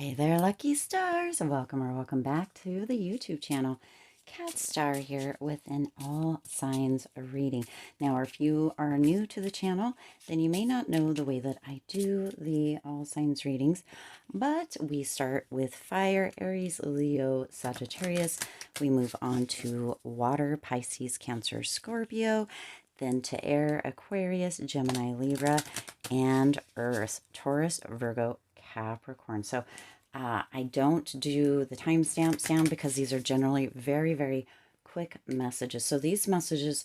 Hey there, lucky stars. Welcome or welcome back to the YouTube channel. Cat Star here with an all signs reading. Now, if you are new to the channel, then you may not know the way that I do the all signs readings, but we start with fire, Aries, Leo, Sagittarius. We move on to water, Pisces, Cancer, Scorpio, then to air, Aquarius, Gemini, Libra, and earth, Taurus, Virgo, Capricorn. So I don't do the timestamps down because these are generally very, very quick messages. So these messages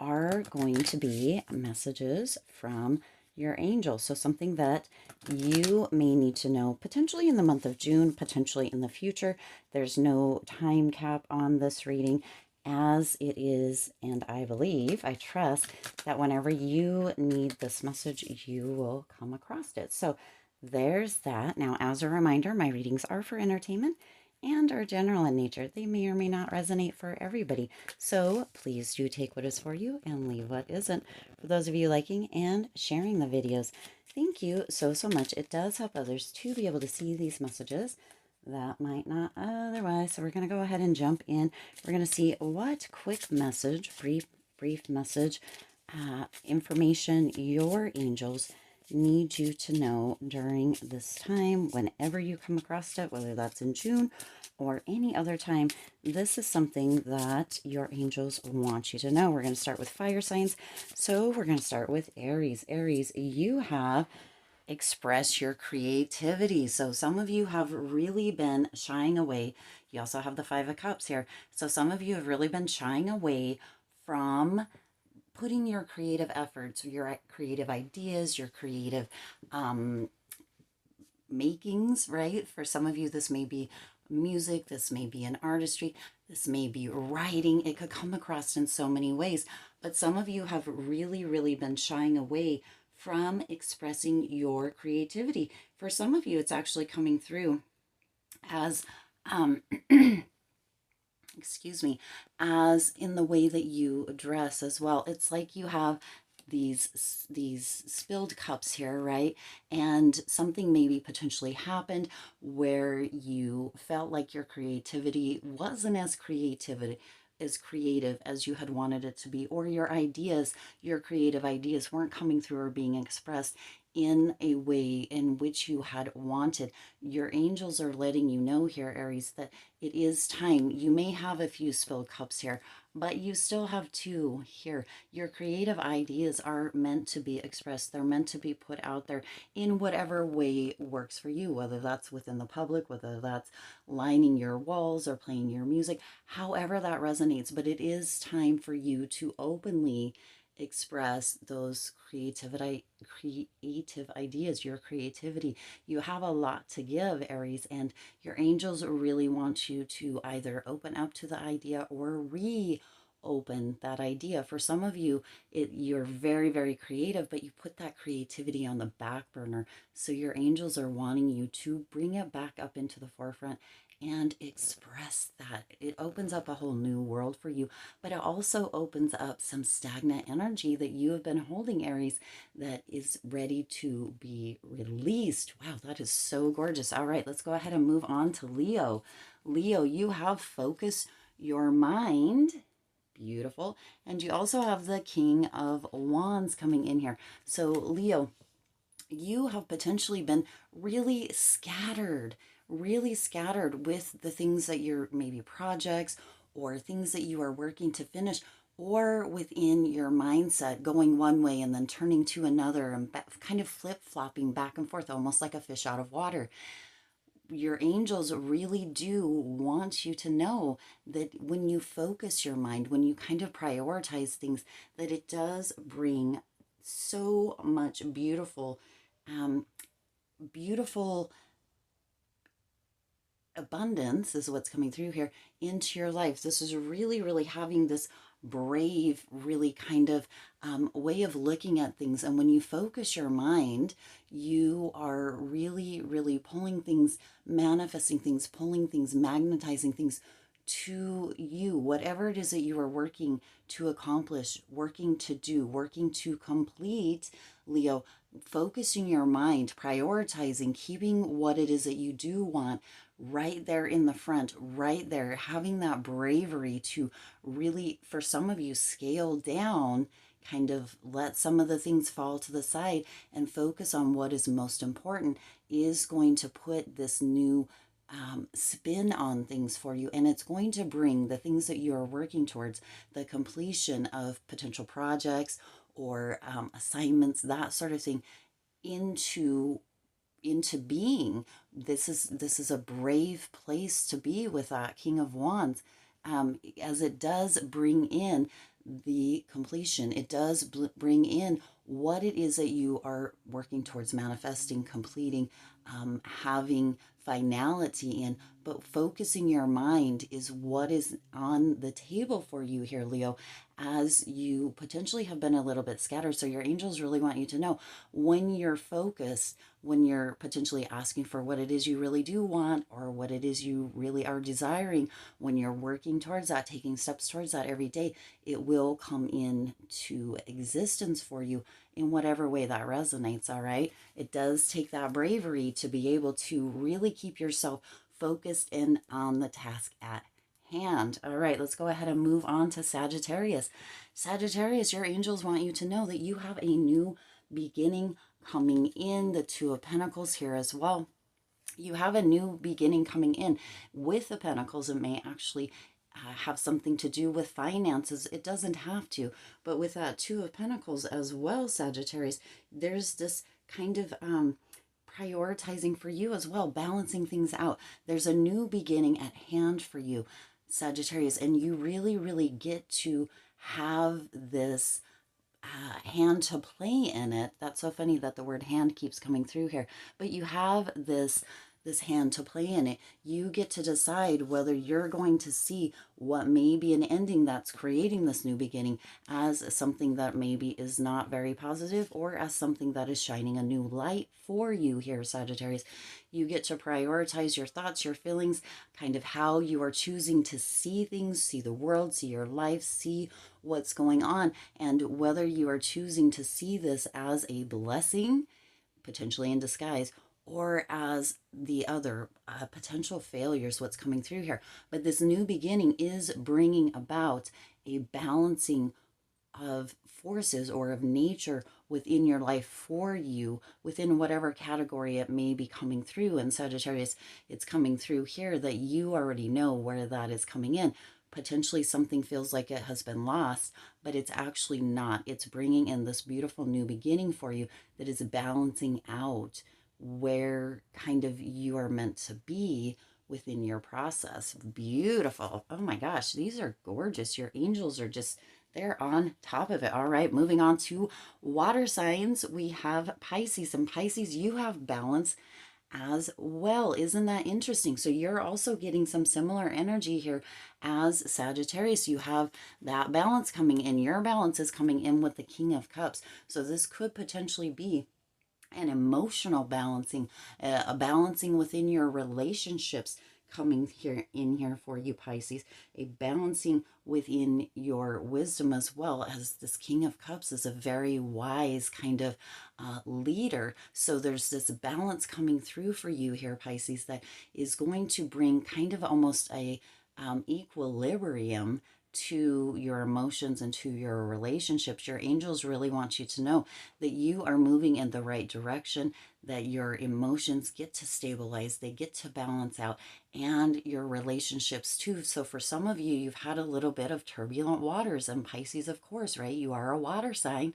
are going to be messages from your angels. So something that you may need to know potentially in the month of June, potentially in the future. There's no time cap on this reading as it is, and I believe, I trust that whenever you need this message, you will come across it. So there's that. Now, as a reminder, my readings are for entertainment and are general in nature. They may or may not resonate for everybody. So please do take what is for you and leave what isn't. For those of you liking and sharing the videos, thank you so much. It does help others to be able to see these messages that might not otherwise. So we're going to go ahead and jump in. We're going to see what quick message, brief message, information your angels need you to know during this time. Whenever you come across it, whether that's in June or any other time, this is something that your angels want you to know. We're going to start with fire signs. So we're going to start with Aries. Aries, you have express your creativity. So some of you have really been shying away. You also have the Five of Cups here. So some of you have really been shying away from putting your creative efforts, your creative ideas, your creative makings, right? For some of you, this may be music, this may be an artistry, this may be writing. It could come across in so many ways. But some of you have really been shying away from expressing your creativity. For some of you, it's actually coming through as excuse me, as in the way that you dress as well. It's like you have these spilled cups here, right? And something maybe potentially happened where you felt like your creativity wasn't as creative as you had wanted it to be, or your ideas, your creative ideas weren't coming through or being expressed in a way in which you had wanted. Your angels are letting you know here, Aries, that it is time. You may have a few spilled cups here, but you still have two here. Your creative ideas are meant to be expressed. They're meant to be put out there in whatever way works for you, whether that's within the public, whether that's lining your walls or playing your music, however that resonates. But it is time for you to openly express those creative ideas, your creativity. You have a lot to give, Aries, and your angels really want you to either open up to the idea or reopen that idea. For some of you, you're very creative, but you put that creativity on the back burner. So your angels are wanting you to bring it back up into the forefront and express that. It opens up a whole new world for you, but it also opens up some stagnant energy that you have been holding, Aries, that is ready to be released. Wow, that is so gorgeous. All right, let's go ahead and move on to Leo. Leo, you have focus your mind. Beautiful. And you also have the King of Wands coming in here. So Leo, you have potentially been really scattered with the things that you're, maybe projects or things that you are working to finish, or within your mindset going one way and then turning to another and kind of flip-flopping back and forth, almost like a fish out of water. Your angels really do want you to know that when you focus your mind, when you kind of prioritize things, that it does bring so much beautiful abundance is what's coming through here into your life. This is really having this brave, really kind of way of looking at things. And when you focus your mind, you are really pulling things, manifesting things, pulling things, magnetizing things to you, whatever it is that you are working to accomplish, working to do, working to complete. Leo, focusing your mind, prioritizing, keeping what it is that you do want right there in the front, right there, having that bravery to really, for some of you, scale down, kind of let some of the things fall to the side and focus on what is most important, is going to put this new spin on things for you. And it's going to bring the things that you are working towards, the completion of potential projects or assignments, that sort of thing, into being. This is a brave place to be with that King of Wands, as it does bring in the completion. It does bring in what it is that you are working towards manifesting, completing, having finality in. But focusing your mind is what is on the table for you here, Leo, as you potentially have been a little bit scattered. So your angels really want you to know, when you're focused, when you're potentially asking for what it is you really do want, or what it is you really are desiring, when you're working towards that, taking steps towards that every day, it will come into existence for you in whatever way that resonates. All right. It does take that bravery to be able to really keep yourself focused in on the task at hand. All right, let's go ahead and move on to Sagittarius. Sagittarius, your angels want you to know that you have a new beginning coming in. The Two of Pentacles here as well. You have a new beginning coming in with the Pentacles. It may actually have something to do with finances. It doesn't have to, but with that Two of Pentacles as well, Sagittarius, there's this kind of prioritizing for you as well, balancing things out. There's a new beginning at hand for you, Sagittarius, and you really, really get to have this hand to play in it. That's so funny that the word hand keeps coming through here, but you have this hand to play in it. You get to decide whether you're going to see what may be an ending that's creating this new beginning as something that maybe is not very positive, or as something that is shining a new light for you here, Sagittarius. You get to prioritize your thoughts, your feelings, kind of how you are choosing to see things, see the world, see your life, see what's going on, and whether you are choosing to see this as a blessing, potentially in disguise, or as the other potential failures, what's coming through here. But this new beginning is bringing about a balancing of forces or of nature within your life for you, within whatever category it may be coming through. And Sagittarius, it's coming through here that you already know where that is coming in. Potentially something feels like it has been lost, but it's actually not. It's bringing in this beautiful new beginning for you that is balancing out where kind of you are meant to be within your process. Beautiful. Oh my gosh, these are gorgeous. Your angels are just, they're on top of it. All right, moving on to water signs. We have Pisces, and Pisces, you have balance as well. Isn't that interesting? So you're also getting some similar energy here as Sagittarius. You have that balance coming in. Your balance is coming in with the King of Cups. So this could potentially be an emotional balancing, a balancing within your relationships coming here for you, Pisces, a balancing within your wisdom as well, as this King of Cups is a very wise kind of leader. So there's this balance coming through for you here, Pisces, that is going to bring kind of almost a equilibrium to your emotions and to your relationships. Your angels really want you to know that you are moving in the right direction, that your emotions get to stabilize, they get to balance out, and your relationships too. So for some of you, you've had a little bit of turbulent waters, and Pisces, of course, right? You are a water sign.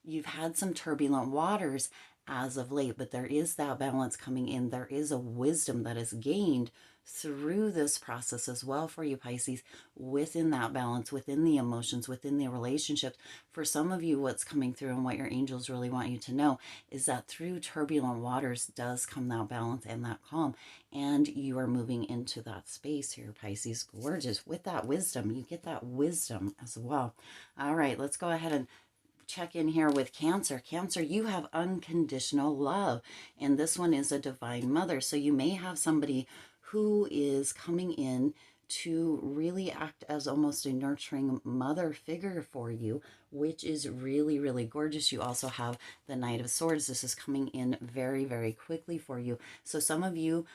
You've had some turbulent waters as of late, but there is that balance coming in. There is a wisdom that is gained through this process as well for you, Pisces, within that balance, within the emotions, within the relationships. For some of you, what's coming through and what your angels really want you to know is that through turbulent waters does come that balance and that calm, and you are moving into that space here, Pisces. Gorgeous. With that wisdom, you get that wisdom as well. All right, let's go ahead and check in here with Cancer. Cancer, you have unconditional love, and this one is a divine mother. So you may have somebody who is coming in to really act as almost a nurturing mother figure for you, which is really, really gorgeous. You also have the Knight of Swords. This is coming in very, very quickly for you. So some of you,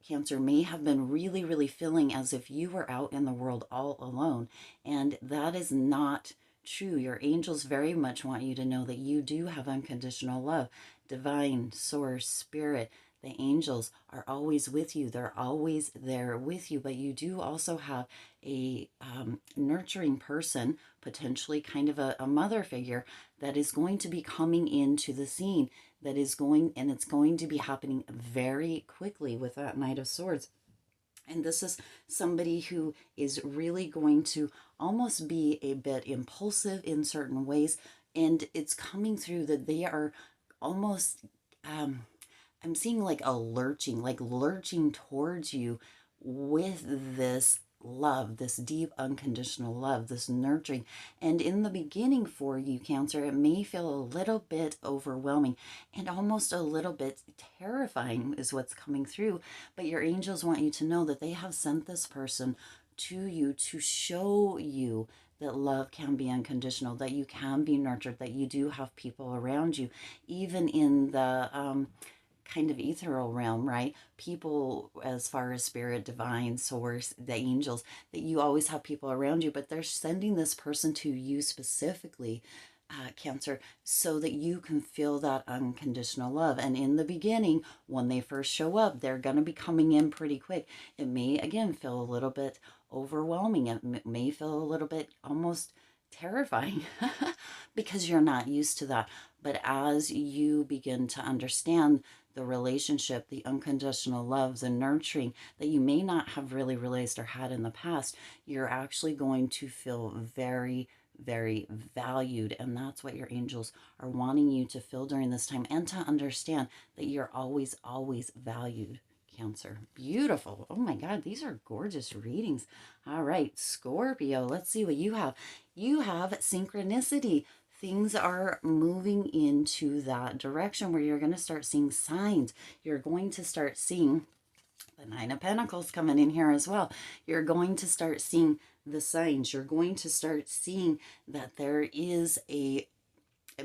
Cancer, may have been really, really feeling as if you were out in the world all alone. And that is not true. Your angels very much want you to know that you do have unconditional love. Divine source, spirit, the angels are always with you. They're always there with you. But you do also have a nurturing person, potentially kind of a mother figure, that is going to be coming into the scene, that is going, and it's going to be happening very quickly with that Knight of Swords. And this is somebody who is really going to almost be a bit impulsive in certain ways. And it's coming through that they are almost, I'm seeing like lurching towards you with this love, this deep unconditional love, this nurturing. And in the beginning for you, Cancer, it may feel a little bit overwhelming and almost a little bit terrifying is what's coming through. But your angels want you to know that they have sent this person to you to show you that love can be unconditional, that you can be nurtured, that you do have people around you, even in the kind of ethereal realm, right? People, as far as spirit, divine, source, the angels, that you always have people around you, but they're sending this person to you specifically, Cancer, so that you can feel that unconditional love. And in the beginning, when they first show up, they're going to be coming in pretty quick. It may, again, feel a little bit overwhelming. It may feel a little bit almost terrifying because you're not used to that. But as you begin to understand the relationship, the unconditional love, the nurturing that you may not have really realized or had in the past, you're actually going to feel very, very valued. And that's what your angels are wanting you to feel during this time, and to understand that you're always, always valued. Cancer. Beautiful. Oh my God, these are gorgeous readings. All right, Scorpio, let's see what you have. You have synchronicity. Things are moving into that direction where you're going to start seeing signs. You're going to start seeing the Nine of Pentacles coming in here as well. You're going to start seeing the signs. You're going to start seeing that there is a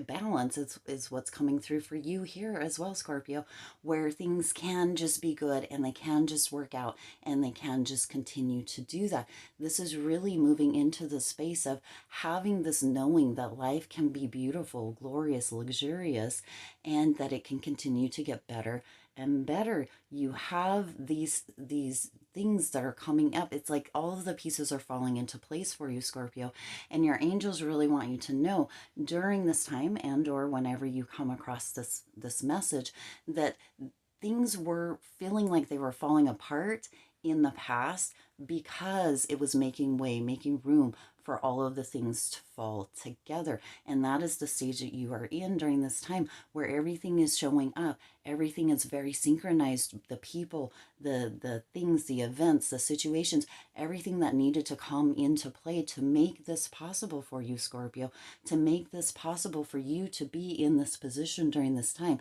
balance is what's coming through for you here as well, Scorpio, where things can just be good and they can just work out and they can just continue to do that. This is really moving into the space of having this knowing that life can be beautiful, glorious, luxurious, and that it can continue to get better and better. You have these things that are coming up. It's like all of the pieces are falling into place for you, Scorpio, and your angels really want you to know during this time, and or whenever you come across this message, that things were feeling like they were falling apart in the past because it was making way, making room for all of the things to fall together. And that is the stage that you are in during this time, where everything is showing up. Everything is very synchronized. The people, the things, the events, the situations, everything that needed to come into play to make this possible for you, Scorpio, to make this possible for you to be in this position during this time.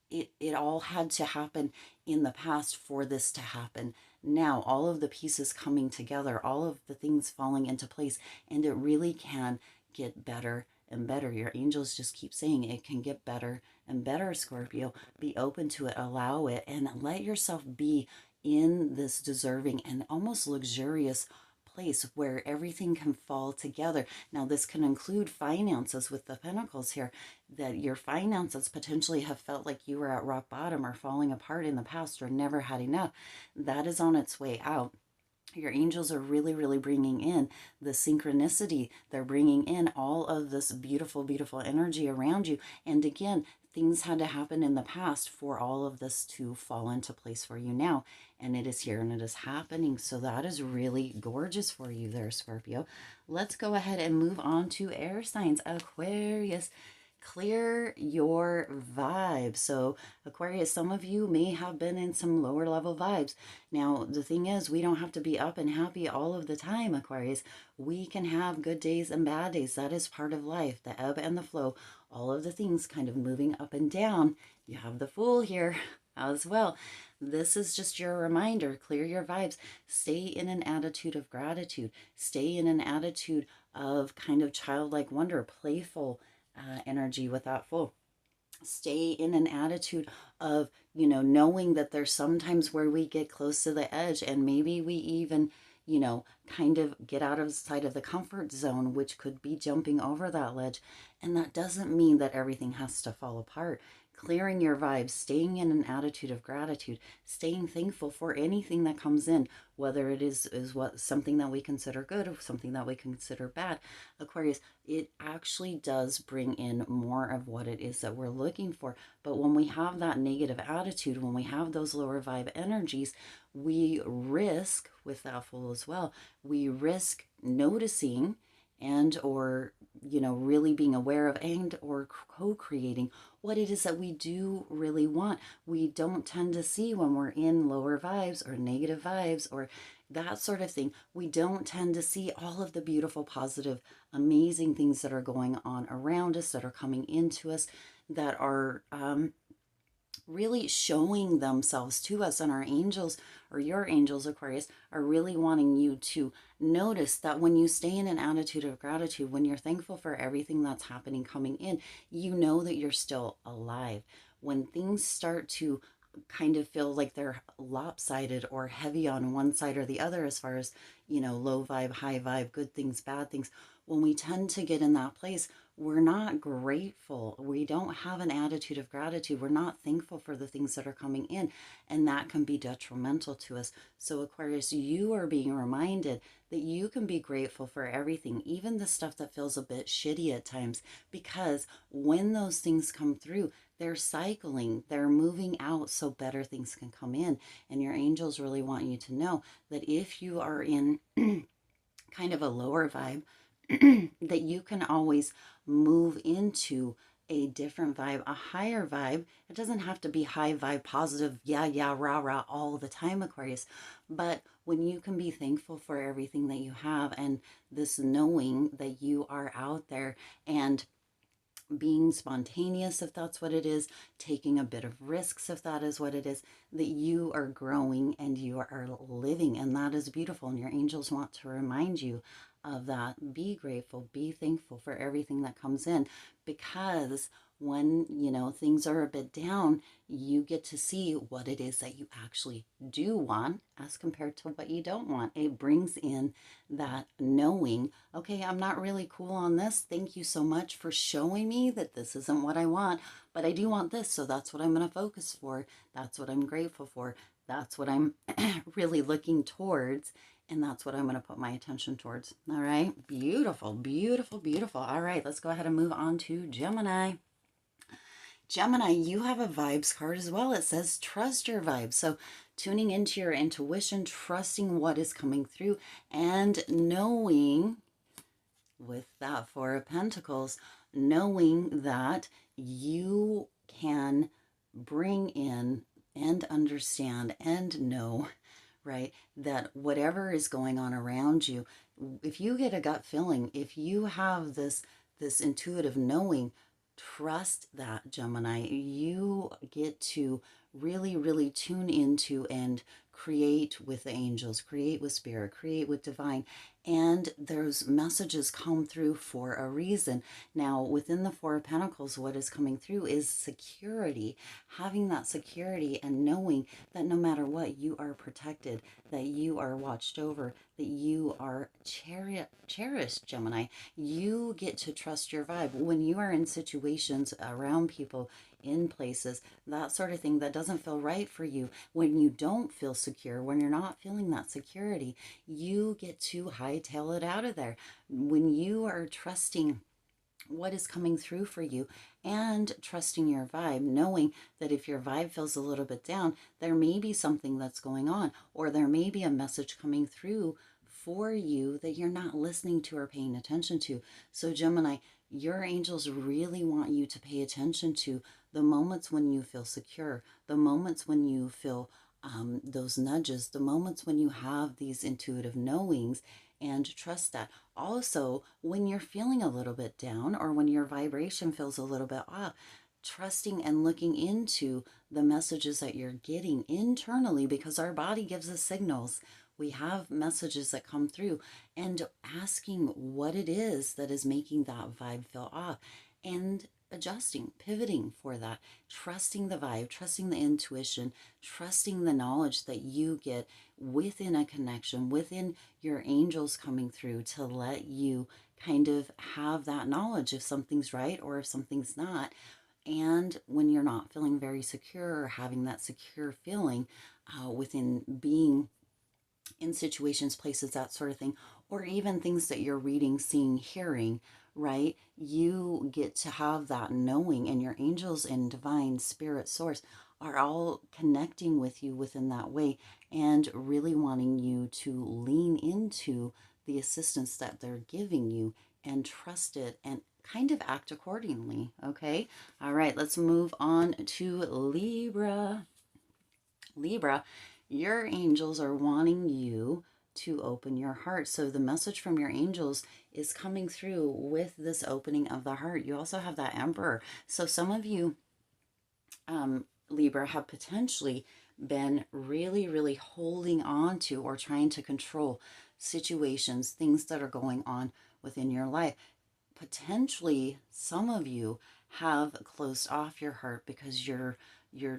It all had to happen in the past for this to happen now. All of the pieces coming together, all of the things falling into place, and it really can get better and better. Your angels just keep saying it can get better and better, Scorpio. Be open to it, allow it, and let yourself be in this deserving and almost luxurious place where everything can fall together. Now, this can include finances with the pentacles here, that your finances potentially have felt like you were at rock bottom or falling apart in the past or never had enough. That is on its way out. Your angels are really, really bringing in the synchronicity. They're bringing in all of this beautiful, beautiful energy around you. And again, things had to happen in the past for all of this to fall into place for you now. And it is here and it is happening. So that is really gorgeous for you there, Scorpio. Let's go ahead and move on to air signs. Aquarius. Clear your vibe. So Aquarius, some of you may have been in some lower level vibes. Now, the thing is, we don't have to be up and happy all of the time, Aquarius. We can have good days and bad days. That is part of life, the ebb and the flow, all of the things kind of moving up and down. You have the Fool here. as well. This is just your reminder. Clear your vibes. Stay in an attitude of gratitude. Stay in an attitude of kind of childlike wonder, playful energy with that full. Stay in an attitude of, knowing that there's sometimes where we get close to the edge, and maybe we even, kind of get out of sight of the comfort zone, which could be jumping over that ledge. And that doesn't mean that everything has to fall apart. Clearing your vibes, staying in an attitude of gratitude, staying thankful for anything that comes in, whether it is what something that we consider good or something that we consider bad. Aquarius, it actually does bring in more of what it is that we're looking for. But when we have that negative attitude, when we have those lower vibe energies, we risk, with that Fool as well, we risk noticing and or really being aware of and or co-creating what it is that we do really want. We don't tend to see when we're in lower vibes or negative vibes or that sort of thing. We don't tend to see all of the beautiful, positive, amazing things that are going on around us, that are coming into us, that are really showing themselves to us. And our angels, or your angels, Aquarius, are really wanting you to notice that when you stay in an attitude of gratitude, when you're thankful for everything that's happening, coming in, you know that you're still alive. When things start to kind of feel like they're lopsided or heavy on one side or the other, as far as, low vibe, high vibe, good things, bad things, when we tend to get in that place, we're not grateful. We don't have an attitude of gratitude. We're not thankful for the things that are coming in, and that can be detrimental to us. So Aquarius, you are being reminded that you can be grateful for everything, even the stuff that feels a bit shitty at times, because when those things come through, they're cycling, they're moving out so better things can come in. And your angels really want you to know that if you are in kind of a lower vibe, that you can always move into a different vibe, a higher vibe. It doesn't have to be high vibe, positive, yeah, rah, rah, all the time, Aquarius. But when you can be thankful for everything that you have, and this knowing that you are out there and being spontaneous, if that's what it is, taking a bit of risks, if that is what it is, that you are growing and you are living, and that is beautiful. And your angels want to remind you of that. Be grateful, be thankful for everything that comes in, because when things are a bit down, you get to see what it is that you actually do want as compared to what you don't want. It brings in that knowing, okay, I'm not really cool on this. Thank you so much for showing me that this isn't what I want, but I do want this, so that's what I'm going to focus for. That's what I'm grateful for. That's what I'm really looking towards. And that's what I'm going to put my attention towards. All right. Beautiful, beautiful, beautiful. All right. Let's go ahead and move on to Gemini. Gemini, you have a vibes card as well. It says trust your vibes. So tuning into your intuition, trusting what is coming through, and knowing, with that Four of Pentacles, knowing that you can bring in and understand and know, right, that whatever is going on around you, if you get a gut feeling, if you have this intuitive knowing, trust that, Gemini. You get to really, really tune into and create with the angels, create with spirit, create with divine. And those messages come through for a reason. Now, within the Four of Pentacles, what is coming through is security. Having that security and knowing that no matter what, you are protected, that you are watched over, that you are cherished, Gemini. You get to trust your vibe. When you are in situations around people, in places, that sort of thing that doesn't feel right for you, when you don't feel secure, when you're not feeling that security, you get to hightail it out of there. When you are trusting what is coming through for you and trusting your vibe, knowing that if your vibe feels a little bit down, there may be something that's going on, or there may be a message coming through for you that you're not listening to or paying attention to. So Gemini, your angels really want you to pay attention to the moments when you feel secure, the moments when you feel those nudges, the moments when you have these intuitive knowings, and trust that. Also, when you're feeling a little bit down or when your vibration feels a little bit off, trusting and looking into the messages that you're getting internally, because our body gives us signals. We have messages that come through, and asking what it is that is making that vibe feel off, and adjusting, pivoting for that, trusting the vibe, trusting the intuition, trusting the knowledge that you get within a connection, within your angels coming through to let you kind of have that knowledge if something's right or if something's not. And when you're not feeling very secure or having that secure feeling within being in situations, places, that sort of thing, or even things that you're reading, seeing, hearing, right? You get to have that knowing, and your angels and divine spirit source are all connecting with you within that way and really wanting you to lean into the assistance that they're giving you and trust it and kind of act accordingly. Okay. All right. Let's move on to Libra. Libra, your angels are wanting you to open your heart. So the message from your angels is coming through with this opening of the heart. You also have that Emperor. So some of you, Libra, have potentially been really, really holding on to or trying to control situations, things that are going on within your life. Potentially, some of you have closed off your heart because you're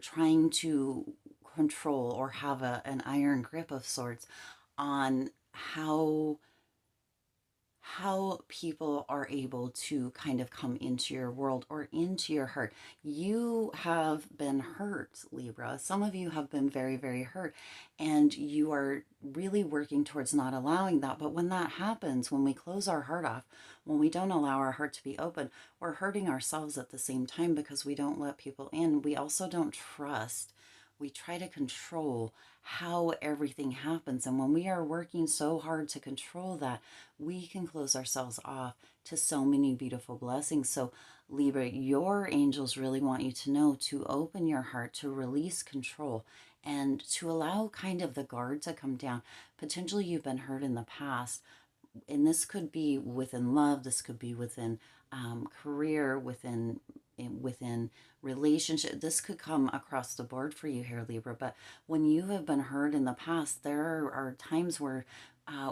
trying to control or have an iron grip of sorts on how people are able to kind of come into your world or into your heart. You have been hurt, Libra. Some of you have been very, very hurt, and you are really working towards not allowing that. But when that happens, when we close our heart off, when we don't allow our heart to be open, we're hurting ourselves at the same time because we don't let people in. We also don't trust. We try to control how everything happens. And when we are working so hard to control that, we can close ourselves off to so many beautiful blessings. So, Libra, your angels really want you to know to open your heart, to release control, and to allow kind of the guard to come down. Potentially, you've been hurt in the past, and this could be within love, this could be within career, within relationship. This could come across the board for you here, Libra. But when you have been hurt in the past, there are times where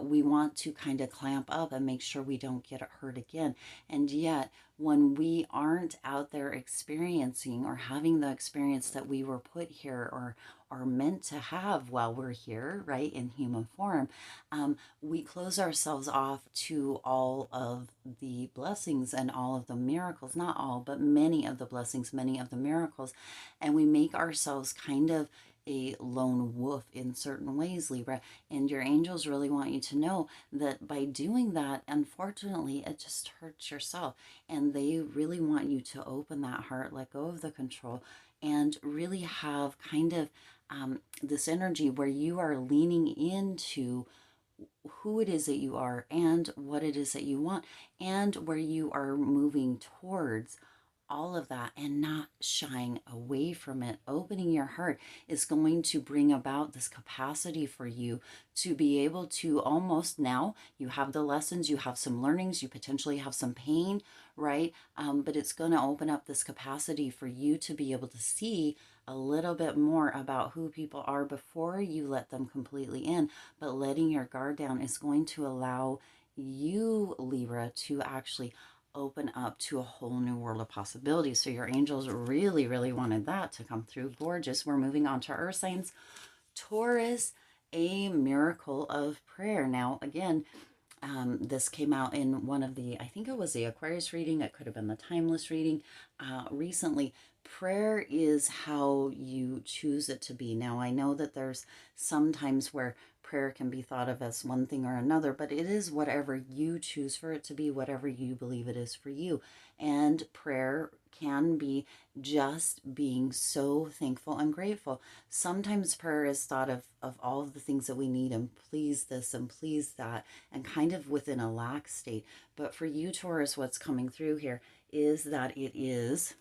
we want to kind of clamp up and make sure we don't get hurt again. And yet, when we aren't out there experiencing or having the experience that we were put here or are meant to have while we're here, right, in human form, we close ourselves off to all of the blessings and all of the miracles, not all, but many of the blessings, many of the miracles. And we make ourselves kind of a lone wolf in certain ways, Libra. And your angels really want you to know that by doing that, unfortunately, it just hurts yourself. And they really want you to open that heart, let go of the control, and really have kind of this energy where you are leaning into who it is that you are and what it is that you want, and where you are moving towards all of that and not shying away from it. Opening your heart is going to bring about this capacity for you to be able to almost, now you have the lessons, you have some learnings, you potentially have some pain, right? But it's going to open up this capacity for you to be able to see a little bit more about who people are before you let them completely in. But letting your guard down is going to allow you, Libra, to actually open up to a whole new world of possibilities. So your angels really, really wanted that to come through. Gorgeous. We're moving on to earth signs. Taurus, a miracle of prayer. Now, again, this came out in one of the, I think it was the Aquarius reading. It could have been the timeless reading recently. Prayer is how you choose it to be. Now, I know that there's some times where prayer can be thought of as one thing or another, but it is whatever you choose for it to be, whatever you believe it is for you. And prayer can be just being so thankful and grateful. Sometimes prayer is thought of all of the things that we need and please this and please that, and kind of within a lack state. But for you, Taurus, what's coming through here is that it is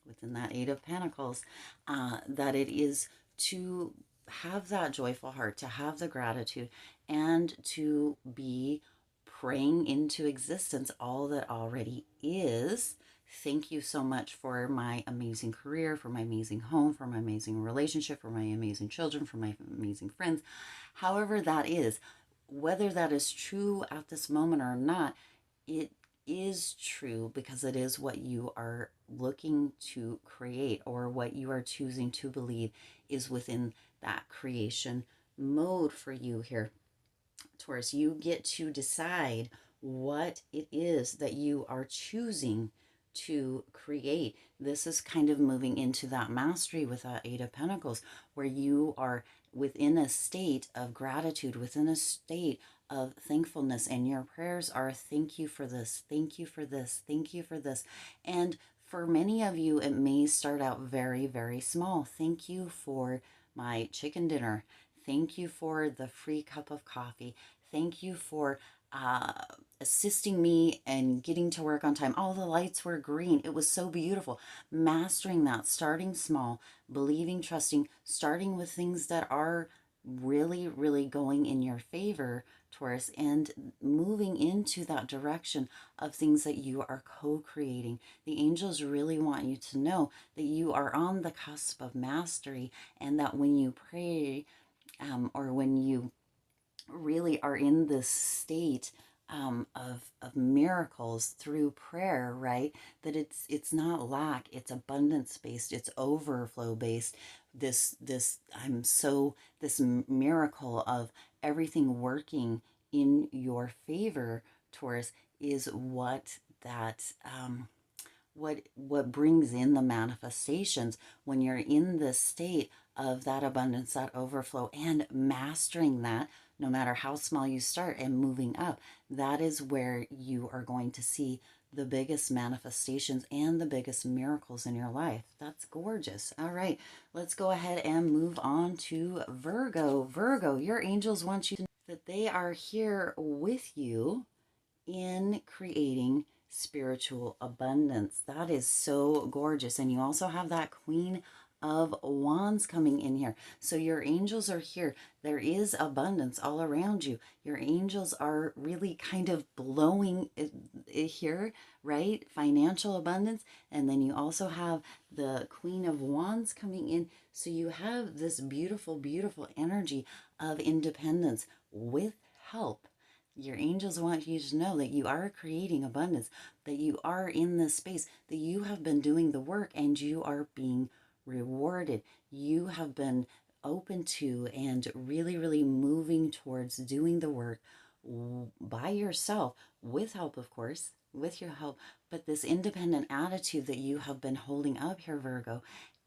within that Eight of Pentacles, that it is to have that joyful heart, to have the gratitude, and to be praying into existence all that already is, Thank you so much for my amazing career, for my amazing home, for my amazing relationship, for my amazing children, for my amazing friends. However, that is, whether that is true at this moment or not, it is true because it is what you are looking to create, or what you are choosing to believe is within that creation mode for you here, Taurus. You get to decide what it is that you are choosing to create. This is kind of moving into that mastery with that Eight of Pentacles, where you are within a state of gratitude, within a state of thankfulness, and your prayers are thank you for this, thank you for this, thank you for this. And for many of you, it may start out very, very small. Thank you for my chicken dinner. Thank you for the free cup of coffee. Thank you for uh, assisting me and getting to work on time. All the lights were green. It was so beautiful. Mastering that, starting small, believing, trusting, starting with things that are really, really going in your favor, Taurus, and moving into that direction of things that you are co-creating. The angels really want you to know that you are on the cusp of mastery, and that when you pray, or when you really are in this state of miracles through prayer, right? That it's not lack, it's abundance based, it's overflow based. This miracle of everything working in your favor, Taurus, is what brings in the manifestations when you're in this state of that abundance, that overflow, and mastering that. No matter how small you start and moving up, that is where you are going to see the biggest manifestations and the biggest miracles in your life. That's gorgeous. All right, let's go ahead and move on to Virgo. Virgo, your angels want you to know that they are here with you in creating spiritual abundance. That is so gorgeous. And you also have that Queen of Wands coming in here. So your angels are here. There is abundance all around you. Your angels are really kind of blowing it here, right? Financial abundance. And then you also have the Queen of Wands coming in. So you have this beautiful, beautiful energy of independence with help. Your angels want you to know that you are creating abundance, that you are in this space, that you have been doing the work and you are being rewarded. You have been open to and really, really moving towards doing the work by yourself, with help, of course, with your help. But this independent attitude that you have been holding up here, Virgo,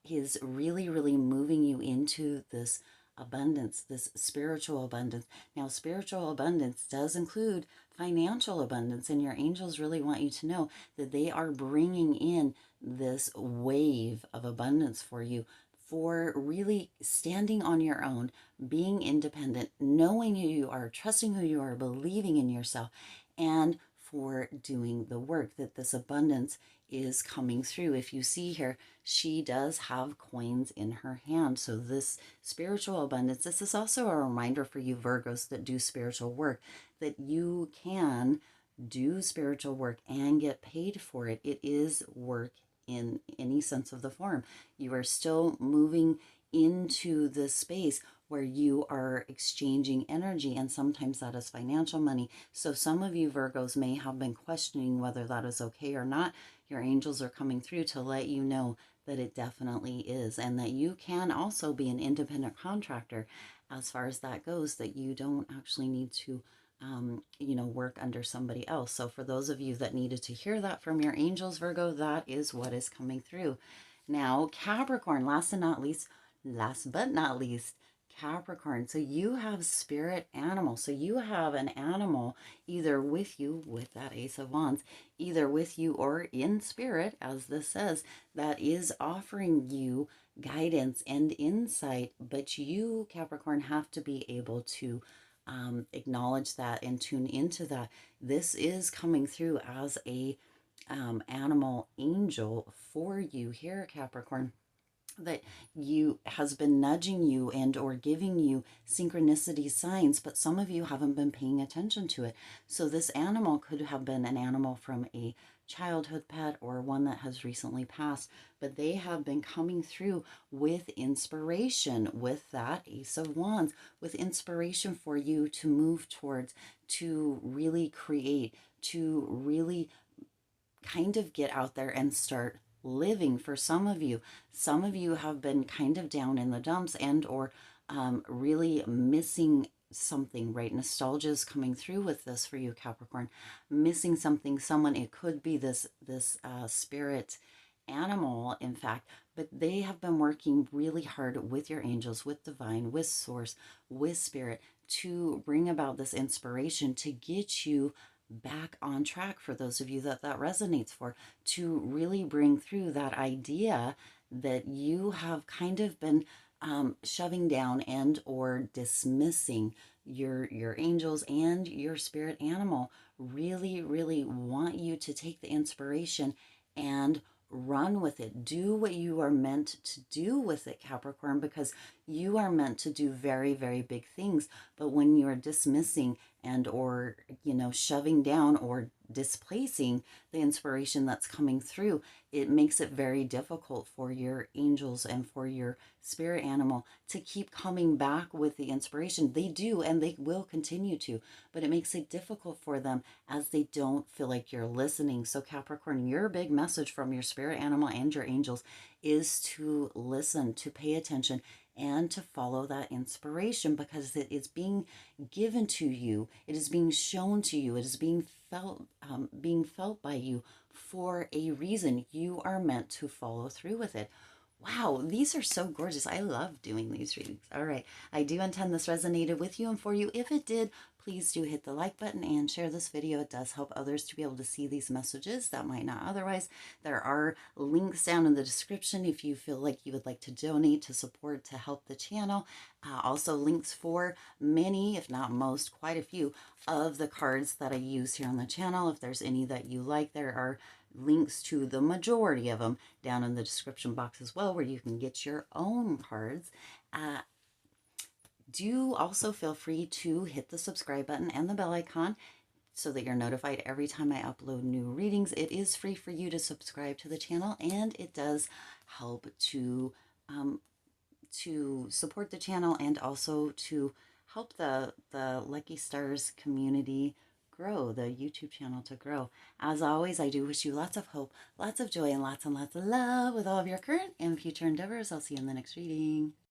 is really, really moving you into this abundance, this spiritual abundance. Now, spiritual abundance does include financial abundance, and your angels really want you to know that they are bringing in this wave of abundance for you, for really standing on your own, being independent, knowing who you are, trusting who you are, believing in yourself, and for doing the work. That this abundance is coming through. If you see here, she does have coins in her hand. So this spiritual abundance, this is also a reminder for you Virgos that do spiritual work, that you can do spiritual work and get paid for it. It is work in any sense of the form. You are still moving into this space where you are exchanging energy, and sometimes that is financial money. So some of you Virgos may have been questioning whether that is okay or not. Your angels are coming through to let you know that it definitely is, and that you can also be an independent contractor as far as that goes, that you don't actually need to work under somebody else. So for those of you that needed to hear that from your angels, Virgo, that is what is coming through. Now, Capricorn, last but not least, Capricorn. So you have spirit animal. So you have an animal either with you, with that Ace of Wands, either with you or in spirit, as this says, that is offering you guidance and insight. But you, Capricorn, have to be able to acknowledge that and tune into that. This is coming through as a animal angel for you here, Capricorn. that you has been nudging you and or giving you synchronicity signs, but some of you haven't been paying attention to it. So this animal could have been an animal from a childhood pet or one that has recently passed, but they have been coming through with inspiration, with that Ace of Wands, with inspiration for you to move towards, to really create, to really kind of get out there and start living. For some of you have been kind of down in the dumps and or really missing something, right? Nostalgia is coming through with this for you, Capricorn. Missing something, someone. It could be this spirit animal, in fact, but they have been working really hard with your angels, with divine, with source, with spirit, to bring about this inspiration to get you back on track. For those of you that that resonates for, to really bring through that idea that you have kind of been shoving down and or dismissing. Your angels and your spirit animal really want you to take the inspiration and run with it. Do what you are meant to do with it, Capricorn, because you are meant to do very big things. But when you're dismissing and or shoving down or displacing the inspiration that's coming through, it makes it very difficult for your angels and for your spirit animal to keep coming back with the inspiration. They do, and they will continue to, but it makes it difficult for them as they don't feel like you're listening. So Capricorn, your big message from your spirit animal and your angels is to listen, to pay attention, and to follow that inspiration, because it is being given to you, it is being shown to you, it is being felt by you for a reason. You are meant to follow through with it. Wow, these are so gorgeous. I love doing these readings. All right, I do intend this resonated with you and for you. If it did, please do hit the like button and share this video. It does help others to be able to see these messages that might not otherwise. There are links down in the description if you feel like you would like to donate to support, to help the channel. Also links for many, if not most, quite a few of the cards that I use here on the channel. If there's any that you like, there are links to the majority of them down in the description box as well, where you can get your own cards. Do also feel free to hit the subscribe button and the bell icon so that you're notified every time I upload new readings. It is free for you to subscribe to the channel, and it does help to support the channel and also to help the Lucky Stars community grow, the YouTube channel to grow. As always, I do wish you lots of hope, lots of joy, and lots of love with all of your current and future endeavors. I'll see you in the next reading.